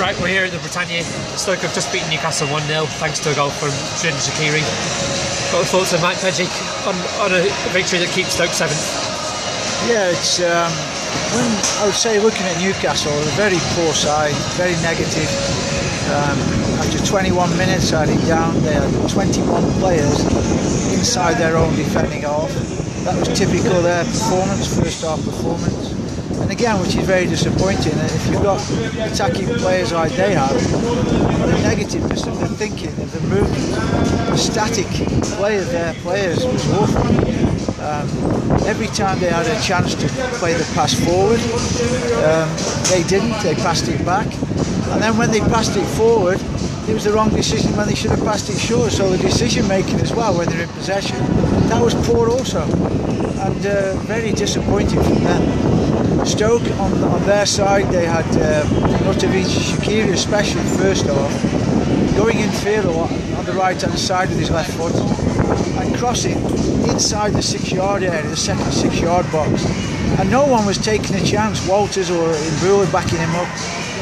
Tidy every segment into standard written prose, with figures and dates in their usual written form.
Right, we're here at the Britannia. Stoke have just beaten Newcastle 1-0 thanks to a goal from Xherdan Shaqiri. What are the thoughts of Mike Pejic on a victory that keeps Stoke 7th? Yeah, it's when I would say looking at Newcastle, a very poor side, very negative. After 21 minutes, I think down, they had 21 players inside their own defending half. That was typical of their performance, first half performance. And again, which is very disappointing, if you've got attacking players like they have, the negativeness of the thinking, of the movement, the static play of their players was awful. Every time they had a chance to play the pass forward, they didn't, they passed it back. And then when they passed it forward, it was the wrong decision when they should have passed it short. So the decision making as well, when they're in possession, that was poor also. And very disappointing from them. Stoke on their side, they had Shaqiri, especially first half, going in field a lot on the right hand side with his left foot and crossing inside the 6-yard area, the second 6-yard box, and no one was taking a chance. Walters or Imbula backing him up,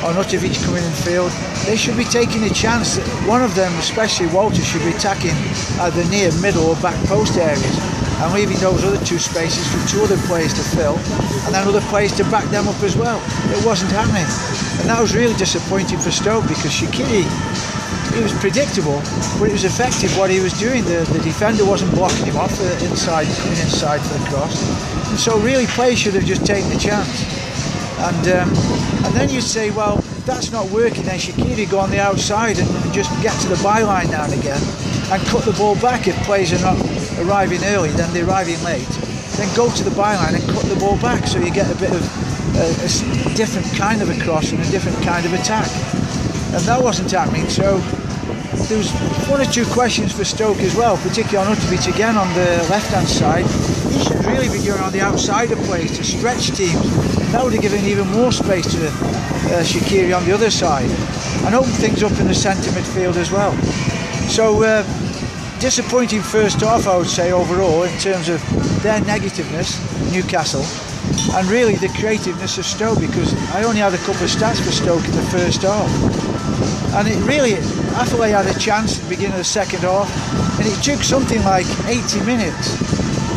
or Nutovic coming in field. They should be taking a chance. One of them, especially Walters, should be attacking the near, middle or back post areas and leaving those other two spaces for two other players to fill and then other players to back them up as well. It wasn't happening, and that was really disappointing for Stoke, because Shaqiri, he was predictable, but it was effective what he was doing. The defender wasn't blocking him off coming inside for the cross, and so really players should have just taken the chance. And then you say, well, if that's not working, then Shaqiri go on the outside and just get to the byline now and again and cut the ball back. If players are not arriving early, then they're arriving late, then go to the byline and cut the ball back, so you get a bit of a different kind of a cross and a different kind of attack. And that wasn't happening. So there was one or two questions for Stoke as well, particularly on Nutovic again on the left-hand side. He should really be going on the outside of plays to stretch teams. That would have given even more space to Shaqiri on the other side and opened things up in the centre midfield as well. So disappointing first half, I would say, overall, in terms of their negativeness, Newcastle, and really the creativeness of Stoke, because I only had a couple of stats for Stoke in the first half. And it really, I thought they had a chance at the beginning of the second half, and it took something like 80 minutes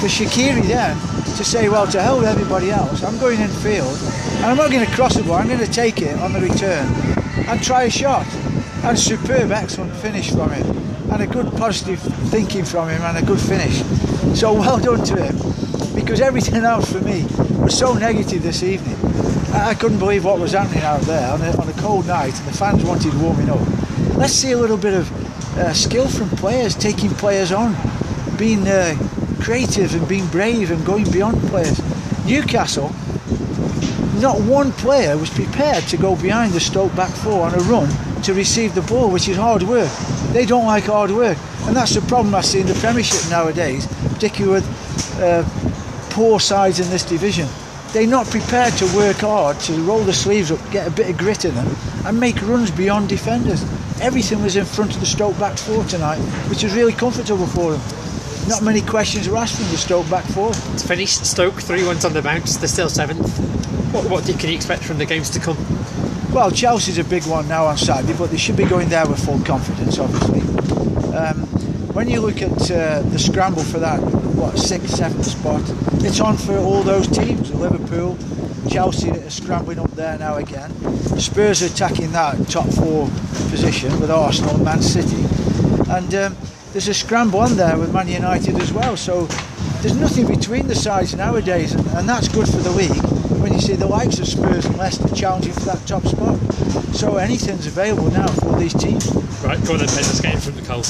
for Shaqiri then to say, well, to hell with everybody else, I'm going in field and I'm not going to cross the ball, I'm going to take it on the return and try a shot. And superb, excellent finish from him, and a good positive thinking from him, and a good finish. So well done to him, because everything else for me was so negative this evening. I couldn't believe what was happening out there on a cold night, and the fans wanted warming up. Let's see a little bit of skill from players, taking players on, being creative and being brave and going beyond players. Newcastle, not one player was prepared to go behind the Stoke back four on a run to receive the ball, which is hard work. They don't like hard work, and that's the problem I see in the Premiership nowadays, particularly with poor sides in this division. They're not prepared to work hard, to roll the sleeves up, get a bit of grit in them and make runs beyond defenders. Everything was in front of the Stoke back four tonight, which was really comfortable for them. Not many questions were asked from the Stoke back four. It's finished. Stoke 3-1 on the bounce. They're still 7th. What can you expect from the games to come? Well, Chelsea's a big one now on Saturday, but they should be going there with full confidence, obviously. When you look at the scramble for that 6th, 7th spot, it's on for all those teams. Liverpool, Chelsea are scrambling up there now again. Spurs are attacking that top 4 position with Arsenal and Man City. And there's a scramble on there with Man United as well. So there's nothing between the sides nowadays, and that's good for the league when you see the likes of Spurs and Leicester challenging for that top spot. So anything's available now for these teams. Right, go on then, let's get in front of the cold.